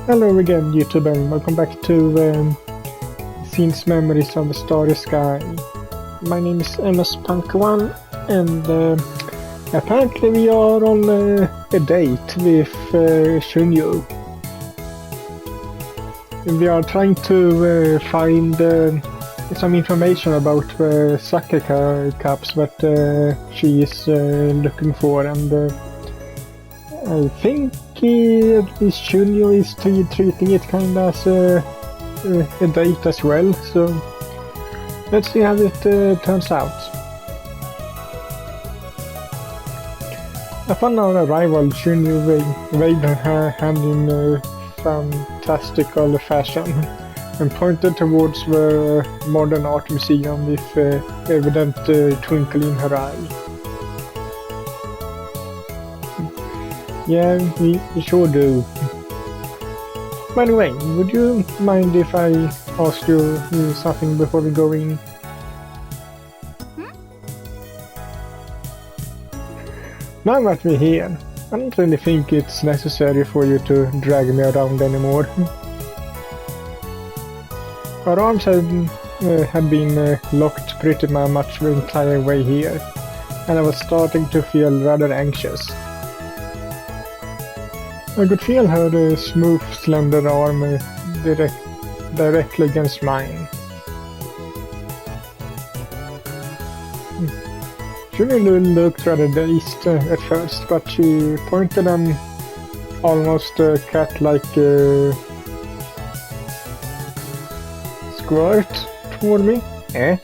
Hello again, YouTube, and welcome back to Scenes Memories of the Starry Sky. My name is MS-Punk1, and apparently we are on a date with Shunyu. We are trying to find some information about sake cups that she is looking for, and I think at least Shunyu is treating it kind of as a date as well, so let's see how it turns out. Upon our arrival, Shunyu waved her hand in fantastical fashion and pointed towards the modern art museum with evident twinkle in her eye. Yeah, we sure do. By the way, would you mind if I ask you something before we go in? Now that we're here, I don't really think it's necessary for you to drag me around anymore. Our arms had been locked pretty much the entire way here, and I was starting to feel rather anxious. I could feel her smooth, slender arm directly against mine. Shunyu looked rather dazed at first, but she pointed an almost cat-like squirt toward me. Eh?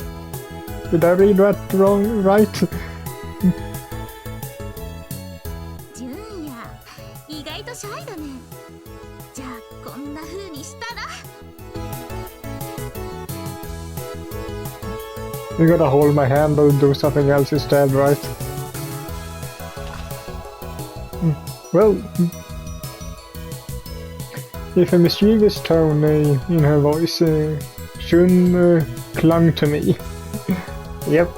Did I read that wrong? Right? You gotta hold my hand or do something else instead, right? Well, with a mischievous tone in her voice, Shun clung to me. Yep.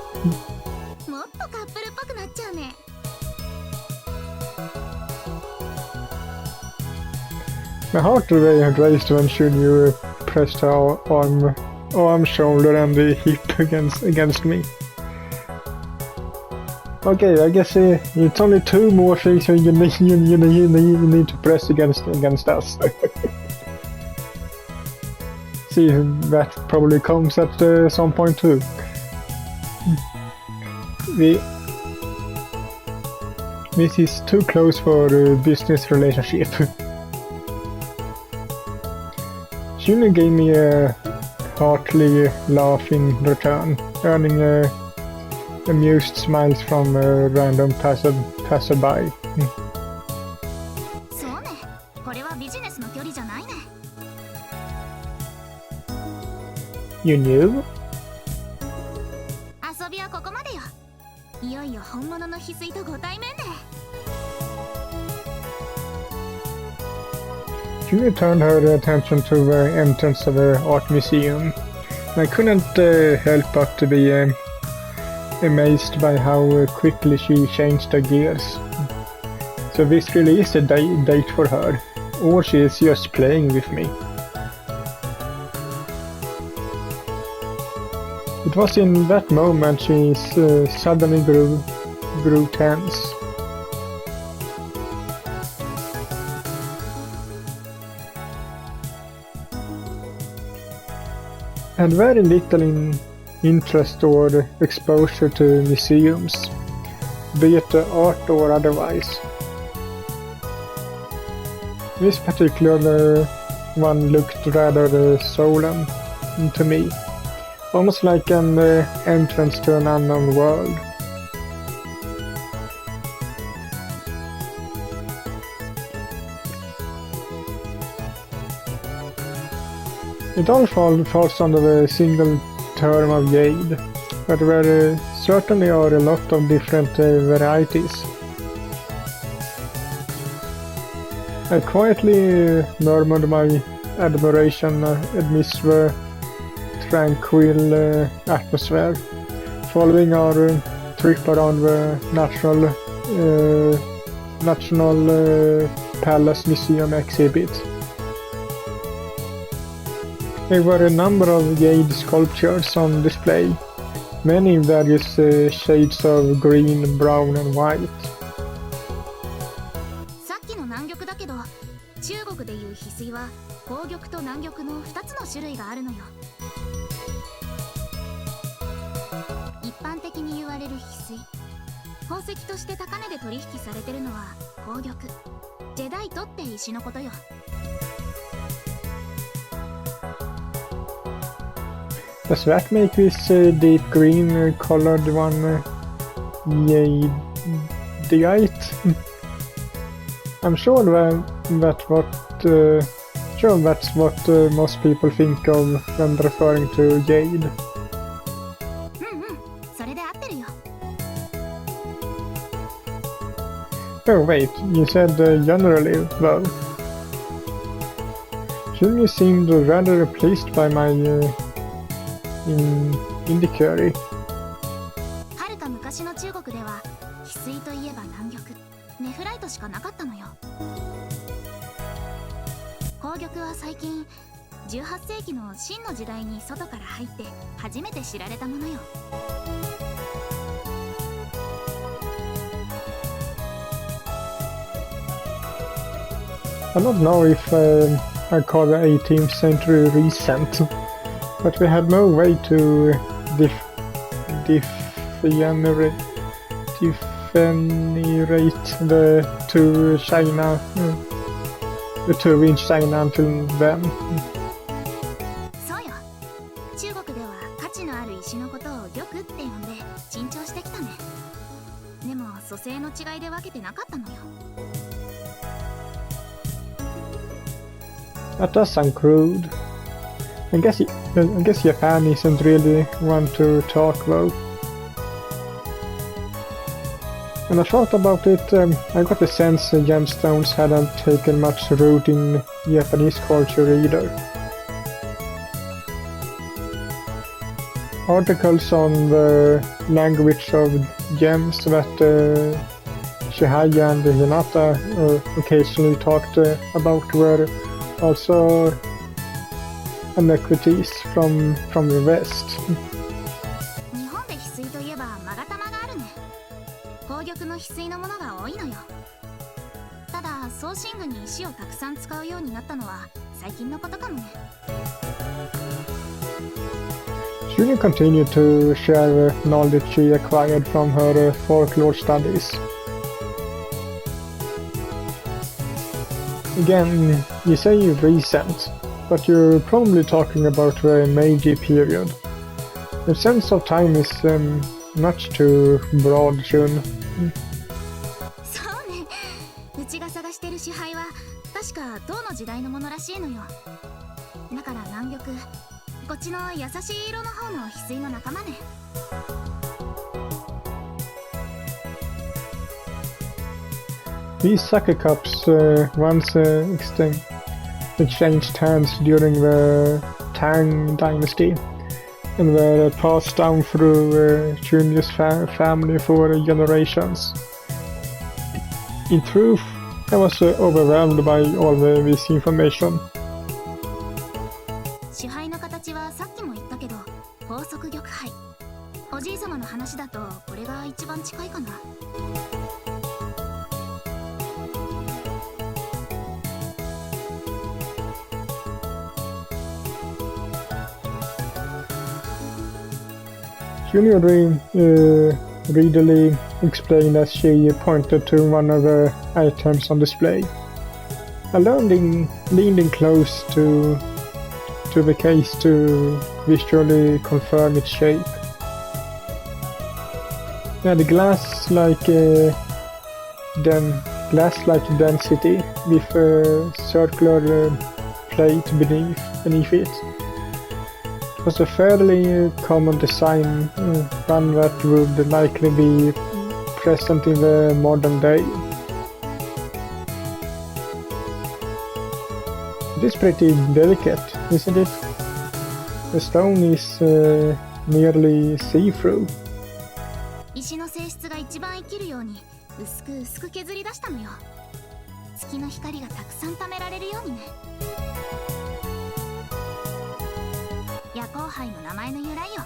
My heart raced when Shunyu pressed her arm, shoulder, and the hip against me. Okay, I guess it's only two more things you need to press against us. See, that probably comes at some point too. This is too close for a business relationship. Shunyu gave me a heartily laugh in return, earning amused smiles from a random passerby. You knew? She turned her attention to the entrance of the art museum. I couldn't help but to be amazed by how quickly she changed her gears. So this really is a date for her, or she is just playing with me. It was in that moment she suddenly grew tense. I had very little interest or exposure to museums, be it art or otherwise. This particular one looked rather solemn to me, almost like an entrance to an unknown world. It all falls under the single term of jade, but there certainly are a lot of different varieties. I quietly murmured my admiration amidst the tranquil atmosphere, following our trip around the National Palace Museum exhibit. There were a number of jade sculptures on display, many in various shades of green, brown, and white. さっきの南玉だけど、中国でいう翡翠は紅玉と南玉の2つの種類があるのよ。一般的に言われる翡翠、宝石として高値で取引されてるのは紅玉、ジェダイトって石のことよ。Does that make this deep green colored one jadeite? I'm sure that's what most people think of when referring to jade. それで合ってるよ。Oh wait, you said generally, though. You seemed rather pleased by my inquiry. はるか昔の中国では翡翠といえば南玉、ネフライトしかなかったのよ。紅玉は最近18世紀の清の時代に外から入って初めて知られたものよ。I don't know if I call the 18th century recent, but we had no way to differentiate the two China, the two in China until then. そうよ。中国では価値のある石のことを玉って呼んで珍重してきたね。でも組成の違いで分けてなかったのよ。That does sound crude. I guess Japan isn't really one to talk about. When I thought about it, I got the sense gemstones hadn't taken much root in Japanese culture either. Articles on the language of gems that Shihaya and Hinata occasionally talked about were also iniquities from the West. 日本で翡翠といえば勾玉があるね。紅玉の翡翠のものが多いのよ。ただ装身具に石をたくさん使うようになったのは最近のことかもね。She continued to share knowledge she acquired from her folklore studies. Again, you say recent, but you're probably talking about the Meiji period. The sense of time is much too broad, Shun. そうね。うちが探してる支配は確か唐の時代のものらしいのよ。だから南玉、こっちの優しい色の方の翡翠の仲間ね。These sake cups once exchanged hands during the Tang dynasty and were passed down through Chunya's family for generations. In truth, I was overwhelmed by all this information. 支配の形はさっきも言ったけど宝足玉杯。おじいさまの話だとこれが一番近いかな。Junior readily explained as she pointed to one of the items on display. I leaned in close to the case to visually confirm its shape. It had glass-like density with a circular plate beneath it. It was a fairly common design, one that would likely be present in the modern day. It is pretty delicate, isn't it? The stone is nearly see-through. 石の性質が一番生きるように薄く削り出したのよ。月の光がたくさん貯められるようにね。杯の名前の由来よ。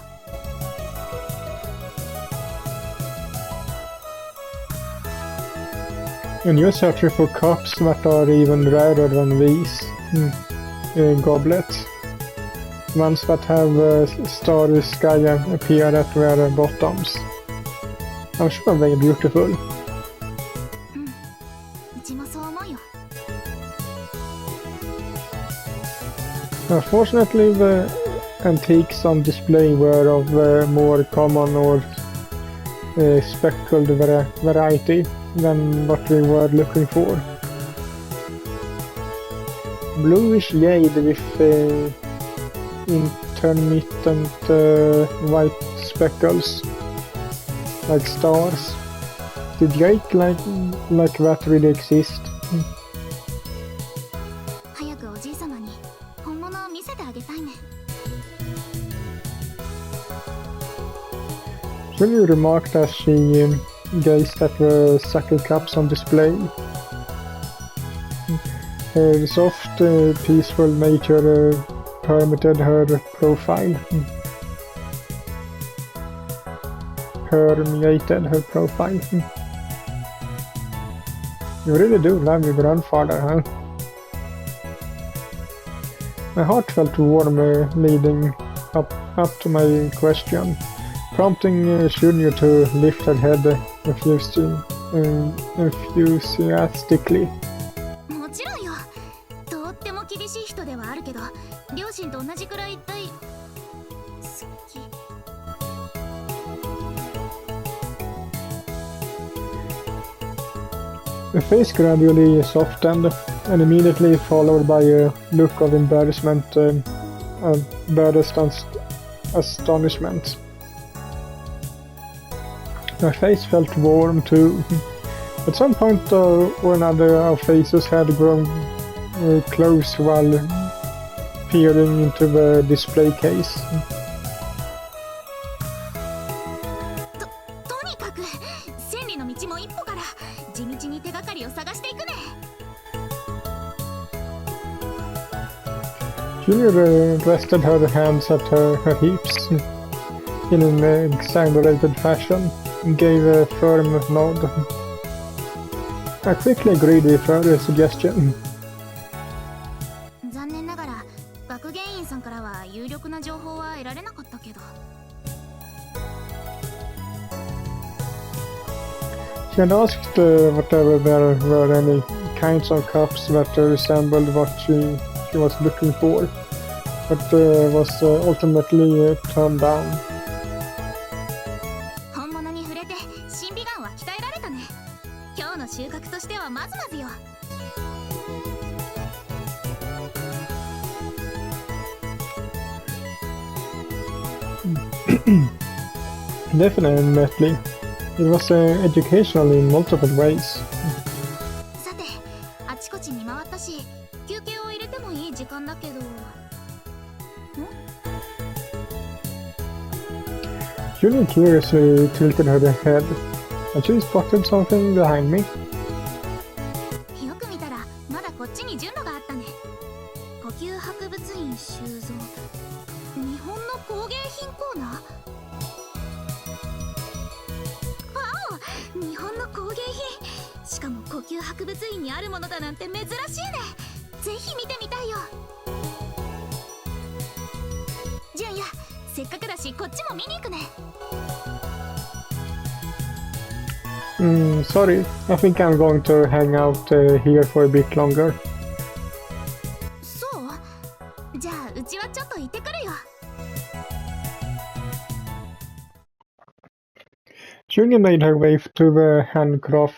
And you're searching for cups that are even rarer than these goblets. Ones that have starry sky appear at their bottoms. I'm sure they're beautiful. うちもそう思うよ。Unfortunately, the antiques on display were of more common or speckled variety than what we were looking for. Bluish jade with intermittent white speckles, like stars. Did jade like that really exist? 早くおじいさまに本物を見せてあげたいね。Julie remarked as she gazed at the sake cups on display. Her soft, peaceful nature permitted her profile. Permeated her profile. You really do love your grandfather, huh? My heart felt warm leading up to my question, prompting Junior to lift her head enthusiastically. もちろんよ。とっても厳しい人ではあるけど、両親と同じくらい大好き。The face gradually softened, and immediately followed by a look of embarrassment, embarrassed astonishment. My face felt warm too. At some point or another, our faces had grown close while peering into the display case. とにかく千里の道も一歩から地道に手がかりを探していくね。Junior rested her hands at her hips in an exaggerated fashion and gave a firm nod. I quickly agreed with her suggestion. 残念ながら学芸員さんからは有力な情報は得られなかったけど。She had asked whether there were any kinds of cups that resembled what she was looking for, but was ultimately turned down. 本物に触れて審美眼は鍛えられたね。今日の収穫としてはまずまずよ。Definitely. It was educational in multiple ways. さて、あちこち見回ったし、休憩を入れてもいい時間だけど。Julie curiously tilted her head, and she spotted something behind me. よく見たらまだこっちに順路があったね。呼吸博物院収蔵、日本の工芸品コーナー。日本の工芸品、しかも呼吸博物院にあるものだなんて珍しいね。ぜひ見てみたいよ。純也、せっかくだしこっちも見に行くね。Sorry, I think I'm going to hang out here for a bit longer. そう？じゃあうちはちょっと行ってくるよ。Junior made her way to the handicrafts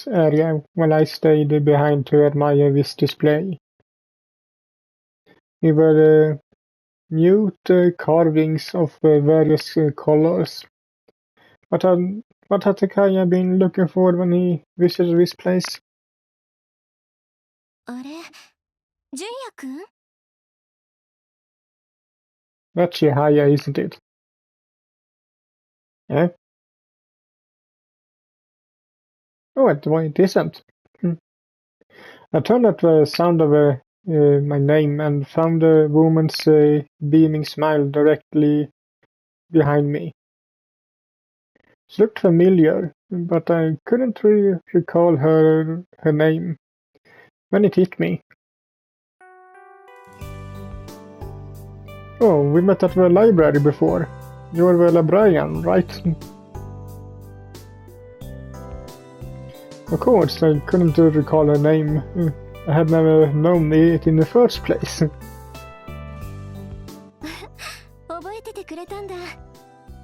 area while I stayed behind to admire this display. There were mute carvings of various colors. What had Takaya been looking for when he visited this place? あれ、純也くん？ That's Chihaya, isn't it? Eh? Oh, it isn't. I turned at the sound of a my name and found a woman's beaming smile directly behind me. She looked familiar, but I couldn't recall her name. When it hit me. Oh, we met at the library before. You're the librarian, right? Of course, I couldn't recall her name. I had never known it in the first place. 覚えててくれたんだ。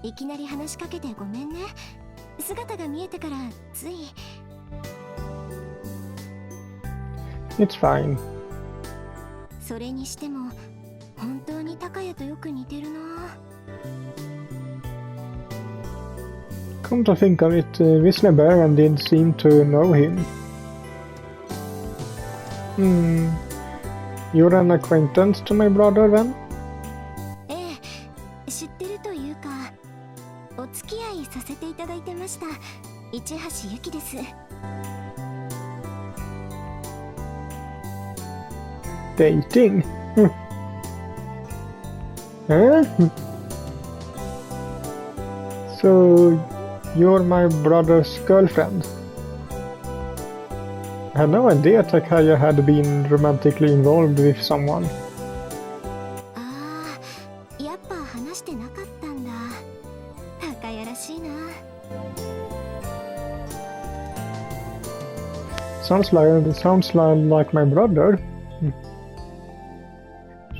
いきなり話しかけてごめんね。姿が見えてからつい。It's fine. それにしても本当に高谷とよく似てるな。Come to think of it, this librarian didn't seem to know him. You're an acquaintance to my brother then? ええ、知ってるというか、お付き合いさせていただいてました。市橋由紀です。Dating? Huh? So, you're my brother's girlfriend? I had no idea Takaya had been romantically involved with someone. ああ、やっぱ話してなかったんだ。高谷らしいな。Sounds like my brother.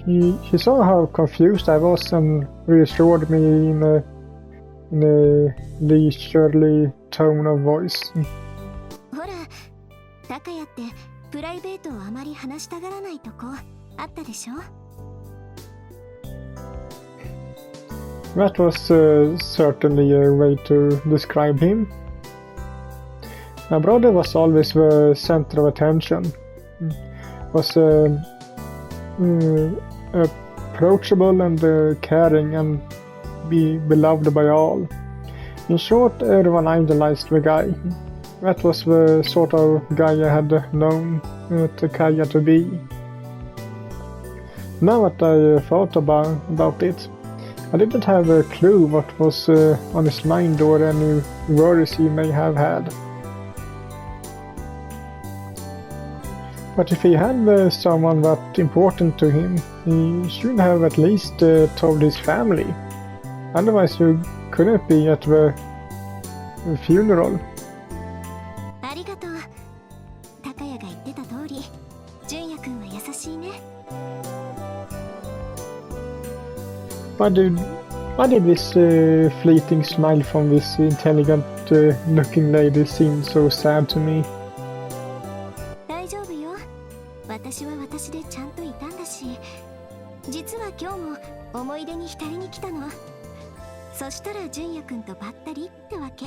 She saw how confused I was and reassured me in a leisurely tone of voice. ほら、高谷ってプライベートをあまり話したがらないとこあったでしょ? That was certainly a way to describe him. My brother was always the center of attention. Was approachable and caring and beloved by all. In short, everyone idolized the guy. That was the sort of guy I had known Takaya to be. Now that I thought about it, I didn't have a clue what was on his mind or any worries he may have had. But if he had someone that important to him, he should have at least told his family. Otherwise you couldn't be at the funeral. ありがとう。高谷が言ってた通り、純也くんは優しいね。Why did this fleeting smile from this intelligent looking lady seem so sad to me? 大丈夫よ。私は私でちゃんといたんだし、実は今日も思い出に浸りに来たの。そしたら純也くんとばったりってわけ。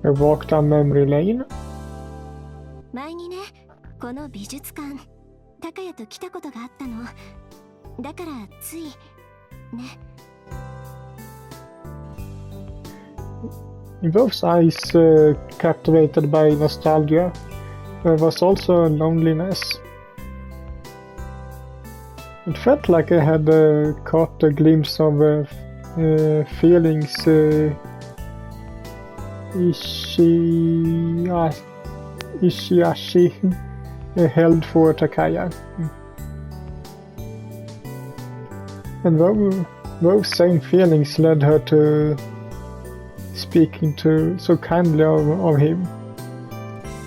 I walked down memory lane. 前にね、この美術館、高谷と来たことがあったの。だからついね。In those eyes captivated by nostalgia, there was also loneliness. It felt like I had caught a glimpse of feelings Ishiashi held for Takaya. And those same feelings led her to speaking so kindly of him.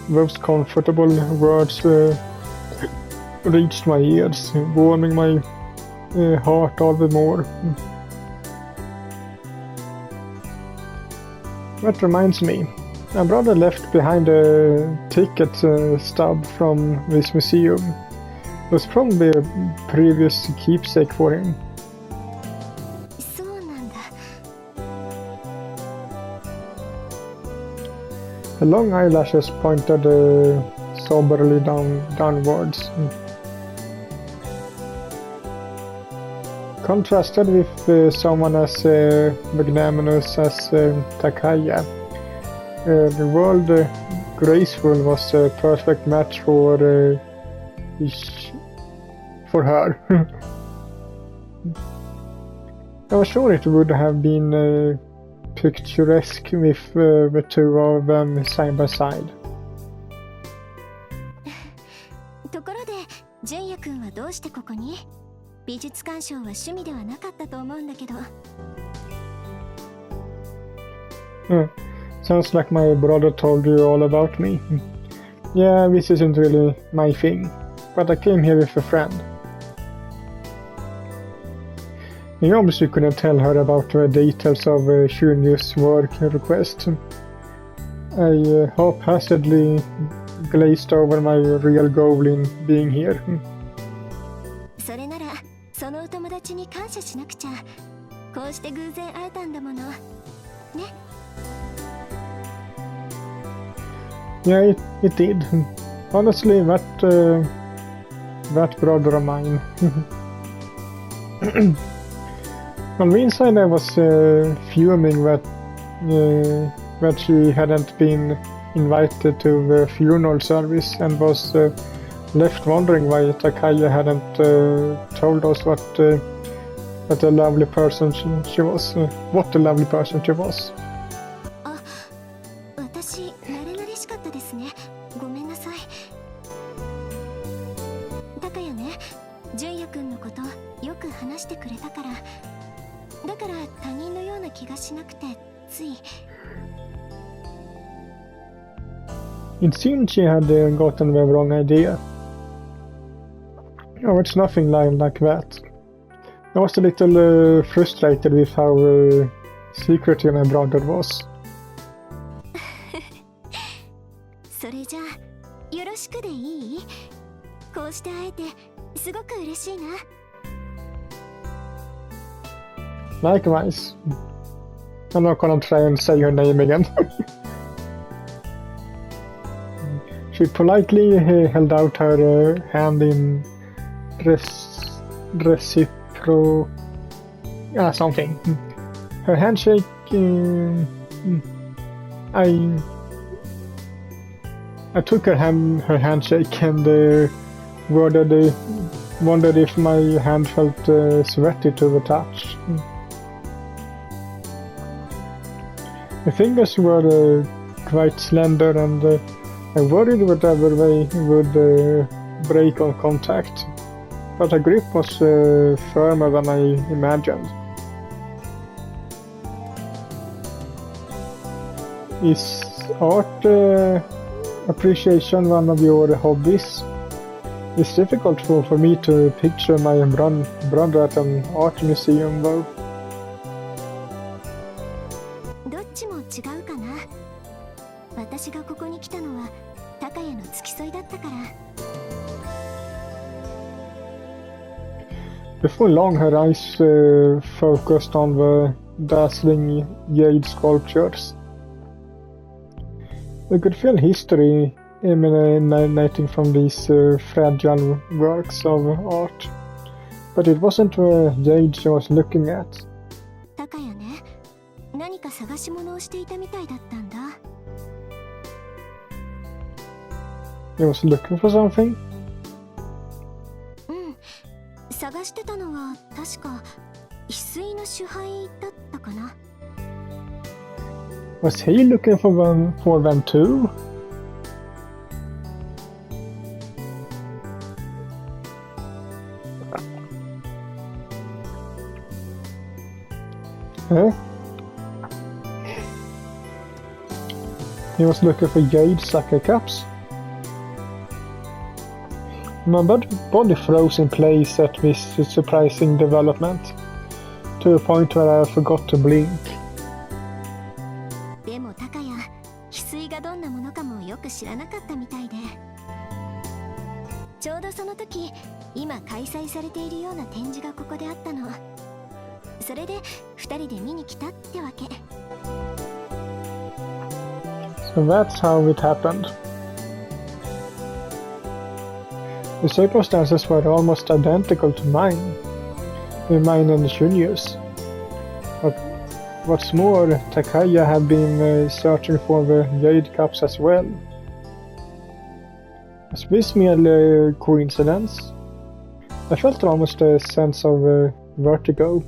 Those comfortable words reached my ears, warming my heart all the more. That reminds me, my brother left behind a ticket stub from this museum. It was probably a previous keepsake for him. そうなんだ。The long eyelashes pointed soberly downwards. Contrasted with someone as magnanimous as Takaya, the world graceful was a perfect match for her. I was sure it would have been picturesque with the two of them side by side. ところで純也くんはどうしてここに？美術鑑賞は趣味ではなかったと思うんだけど。Sounds like my brother told you all about me. Yeah, this isn't really my thing, but I came here with a friend. You obviously couldn't tell her about the details of Junior's work request. I haphazardly glazed over my real goal in being here. それならそのお友達に感謝しなくちゃ。こうして偶然会えたんだもの。ね。Yeah, it did. Honestly, that brother of mine. On the inside, I was fuming that she hadn't been invited to the funeral service and was left wondering why Takaya hadn't told us what a lovely person she was. What a lovely person she was. 私、慣れ慣れしかったですね。ごめんなさい。高谷ね、純也くんのことよく話してくれたから。だから他人のような気がしなくて、つい。It seemed she had gotten the wrong idea. Oh, it's nothing like that. I was a little frustrated with how secretive my brother was. それじゃあよろしくでいい？こうして会えてすごく嬉しいな。Likewise. I'm not gonna try and say her name again. She politely held out her hand in something. Her handshake. I took her handshake and wondered if my hand felt sweaty to the touch. The fingers were quite slender and I worried whatever way would break on contact, but her grip was firmer than I imagined. Is art appreciation one of your hobbies? It's difficult for me to picture my brother at an art museum though. どっちも違うかな。私がここに来たのは高谷の付き添いだったから。Before long, her eyes focused on the dazzling jade sculptures. I could feel history emanating from these fragile works of art, but it wasn't the jade she was looking at. 高谷ね、何か探し物をしていたみたいだったんだ。He was looking for something? 探してたのは確か翡翠の手牌だったかな。Was he looking for them too? Huh? He was looking for jade sucker cups. My body froze in place at this surprising development, to a point where I forgot to blink. でも高谷、翡翠がどんなものかもよく知らなかったみたいで、ちょうどその時、今開催されているような展示がここであったの。それで2人で見に来たってわけ。So that's how it happened. The circumstances were almost identical to mine and Junior's. But what's more, Takaya had been searching for the jade cups as well. Was this merely a coincidence? I felt almost a sense of vertigo.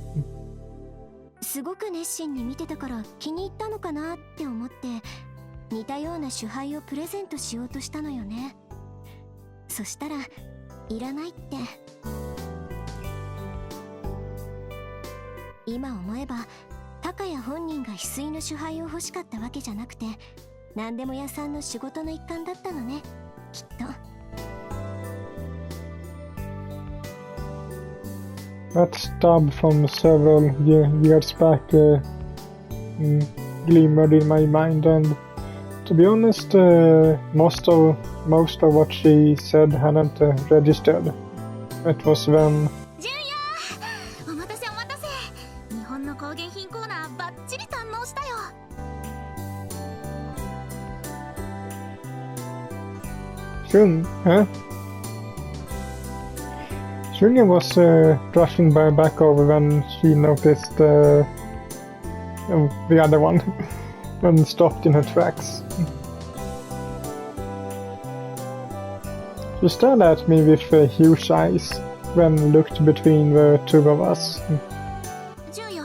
すごく熱心に見てたから気に入ったのかなって思って似たような手牌をプレゼントしようとしたのよね。そしたらいらないって。今思えば高谷本人が翡翠の手牌を欲しかったわけじゃなくて何でも屋さんの仕事の一環だったのね、きっと。That stub from several years back glimmered in my mind, and to be honest, most of what she said hadn't registered. It was when... 純也、お待たせお待たせ。日本の工芸品コーナーバッチリ堪能したよ。Shun, huh? Julia was rushing back over when she noticed the other one and stopped in her tracks. She stared at me with huge eyes when looked between the two of us. 純也、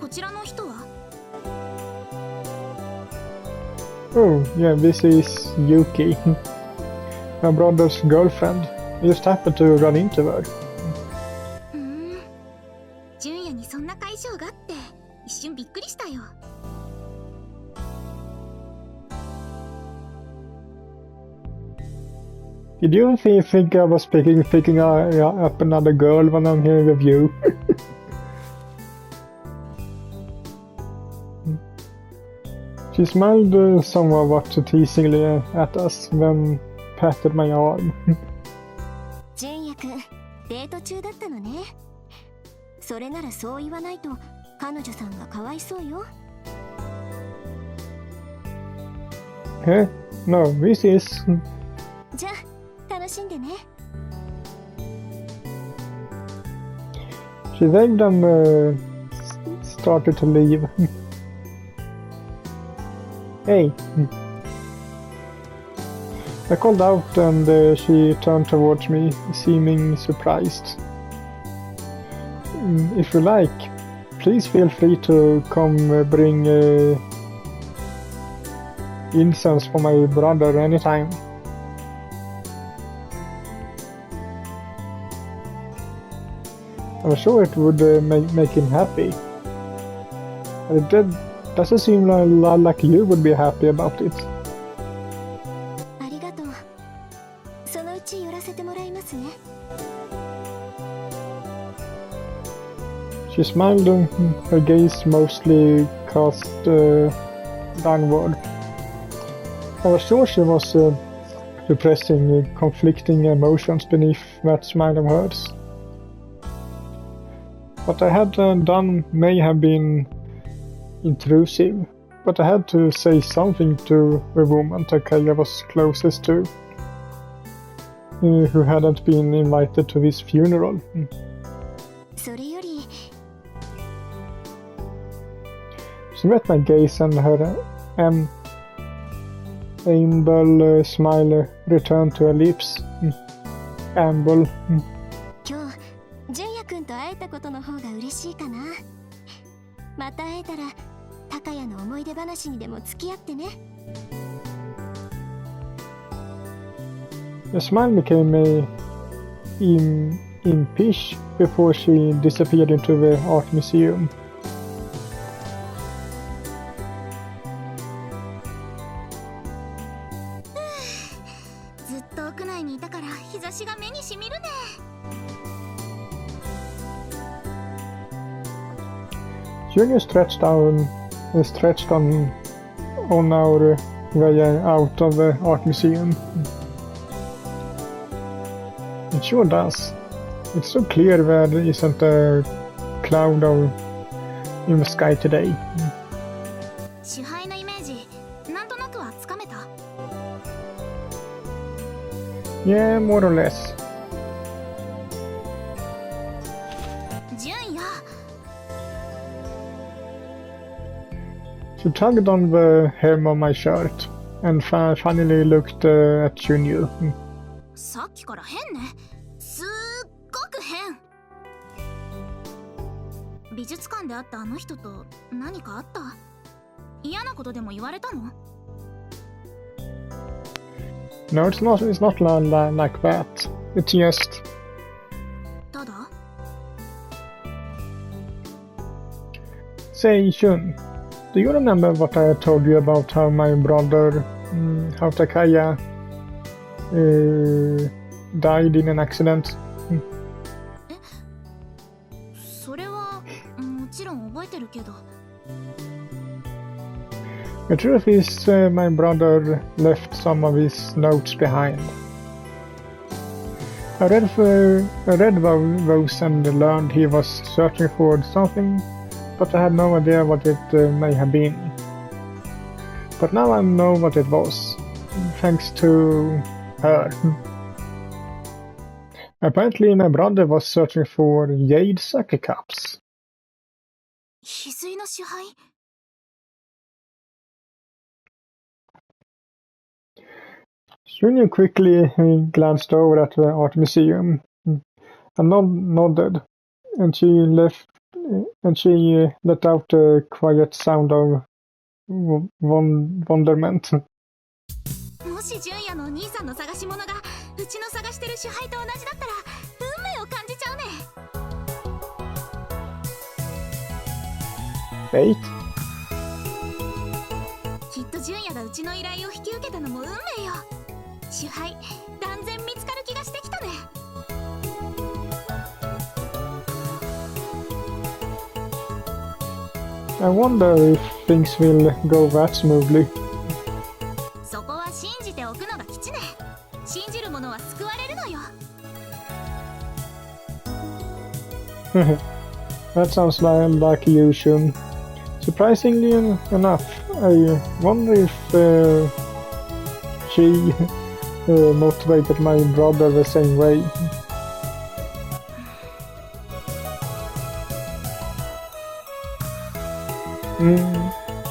こちらの人は？ Oh, yeah, this is Yuki, my brother's girlfriend. I just happened to run into her. 純也にそんな解消があって一瞬びっくりしたよ。Did you think I was picking up another girl when I'm here with you? She smiled somewhat teasingly at us, then patted my arm. 純也くん、デート中だったのね。それならそう言わないと彼女さんがかわいそうよ。Eh? No, this is... じゃあ楽しんでね。She begged and started to leave. Hey. I called out and she turned towards me, seeming surprised. If you like, please feel free to come bring incense for my brother anytime. I'm sure it would make him happy. But it doesn't seem like you would be happy about it. ありがとう。そのうち寄らせてもらいますね。She smiled, her gaze mostly cast downward. I was sure she was repressing conflicting emotions beneath that smile of hers. What I had done may have been intrusive, but I had to say something to the woman Takaya was closest to, who hadn't been invited to his funeral. それより She met my gaze and her amiable smile returned to her lips. Amble. 今日純也くんと会えたことの方が嬉しいかな。また会えたら高谷の思い出話にでも付き合ってね。The smile became impish before she disappeared into the art museum. ずっと屋内にいたから日差しが目にしみるね。Junior stretched on our way out of the art museum. It sure does. It's so clear there isn't a cloud in the sky today. 支配のイメージ、なんとなくはつかめた？ Yeah, more or less. 純也。 She tugged on the hem of my shirt and finally looked at Junior. さっきから変ね。すっごく変。美術館で会ったあの人と何かあった？嫌なことでも言われたの？ No, it's not like that. It's just... ただ Say, Shun, do you remember what I told you about how my brother, how Takaya, died in an accident? それはもちろん覚えてるけど。 The truth is, my brother left some of his notes behind. I read those and learned he was searching for something, but I had no idea what it may have been. But now I know what it was, thanks to her. Apparently my brother was searching for jade sake cups. 翡翠の支配？ Junior quickly glanced over at the art museum and nodded, and she let out a quiet sound of wonderment. もし純也のお兄さんの探し物がうちの探してる支配と同じだったら運命を感じちゃうね。 Fate? きっと純也がうちの依頼を引き受けたのも運命よ。支配断然見つかる気がしてきたね。 I wonder if things will go that smoothly. そこは信じておくのが吉ね。信じる者は救われるのよ。 That sounds like you, Shun. Surprisingly enough, I wonder if she motivated my brother the same way.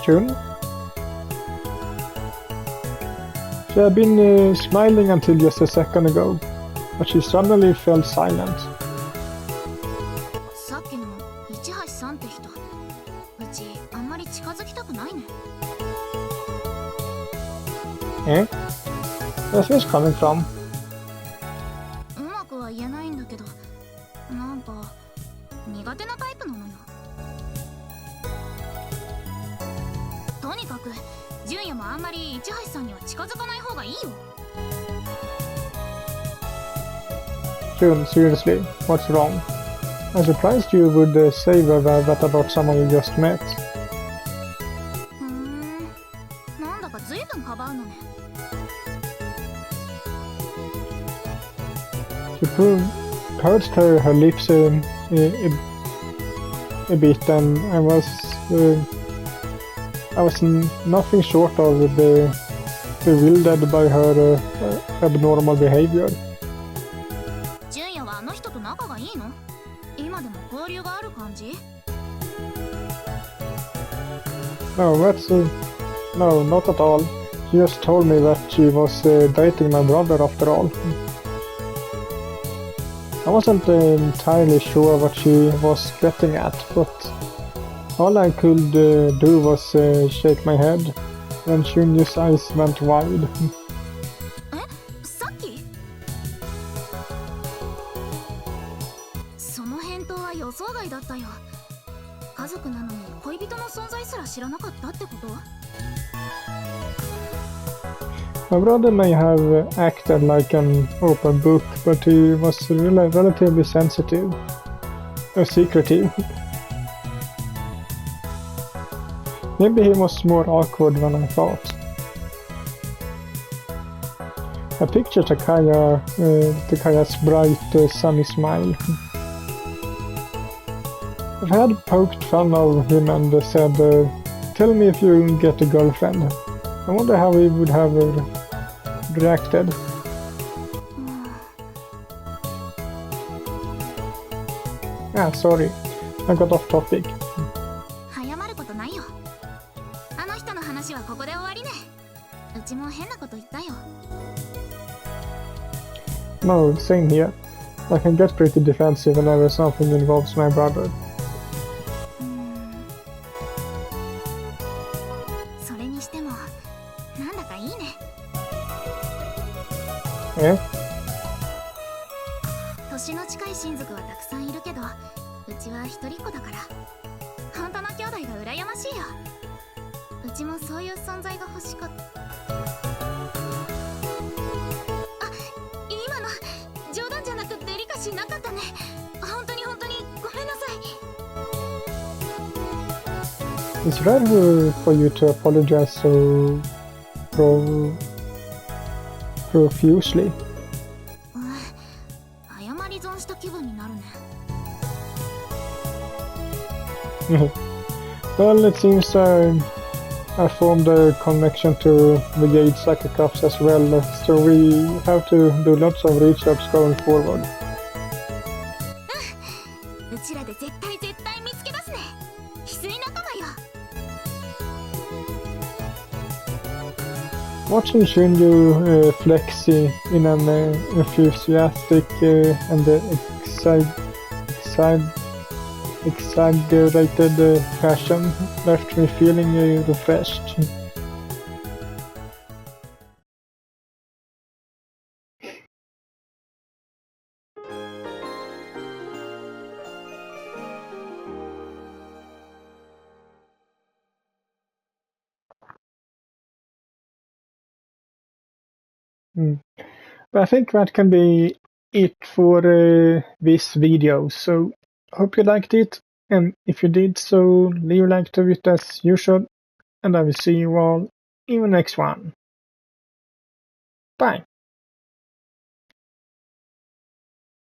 Shun? She had been smiling until just a second ago, but she suddenly fell silent. さっきの市橋さんって人、うちあんまり近づきたくないね。 Eh? Where's this coming from? うまくは言えないんだけど、なんか苦手なタイプなのよ。とにかく純也もあんまり市橋さんには近づかない方がいいよ。 Shun, seriously, what's wrong? I'm surprised you would say that about someone you just met. なんだか随分かばうのね。 She pursed her lips a bit, and I was nothing short of bewildered by her abnormal behavior. 純也はあの人と仲がいいの？今でも交流がある感じ？ No, no, not at all. She just told me that she was dating my brother after all. I wasn't entirely sure what she was getting at, but all I could do was shake my head, and Shunya's eyes went wide. え？さっき？その返答は予想外だったよ。家族なのに恋人の存在すら知らなかったってこと？ My brother may have acted like an open book, but he was relatively sensitive, secretive. Maybe he was more awkward than I thought. I pictured Takaya's bright, sunny smile. If I had poked fun of him and said, "Tell me if you get a girlfriend," I wonder how he would have reacted. Sorry, I got off topic. 早まることないよ。あの人の話はここで終わりね。うちも変なこと言ったよ。No, same here. I can get pretty defensive whenever something involves my brother. それにしてもなんだかいいね。え？年の近い親族はたくさんいるけど、うちは一人っ子だから。本当の兄弟が羨ましいよ。うちもそういう存在が欲しかった。あ、今の冗談じゃなくデリカシーなかったね。本当にごめんなさい。It's rare for you to apologize so profusely. 謝り損した気分になるね。Well, it seems I formed a connection to Brigade Sake Cups as well, so we have to do lots of research going forward. うちらで絶対見つけ出すね。翡翠仲間よ。Watching Shinju flex in an enthusiastic and exaggerated fashion left me feeling refreshed. But I think that can be it for this video, so hope you liked it, and if you did so, leave a like to it as usual, and I will see you all in the next one. Bye!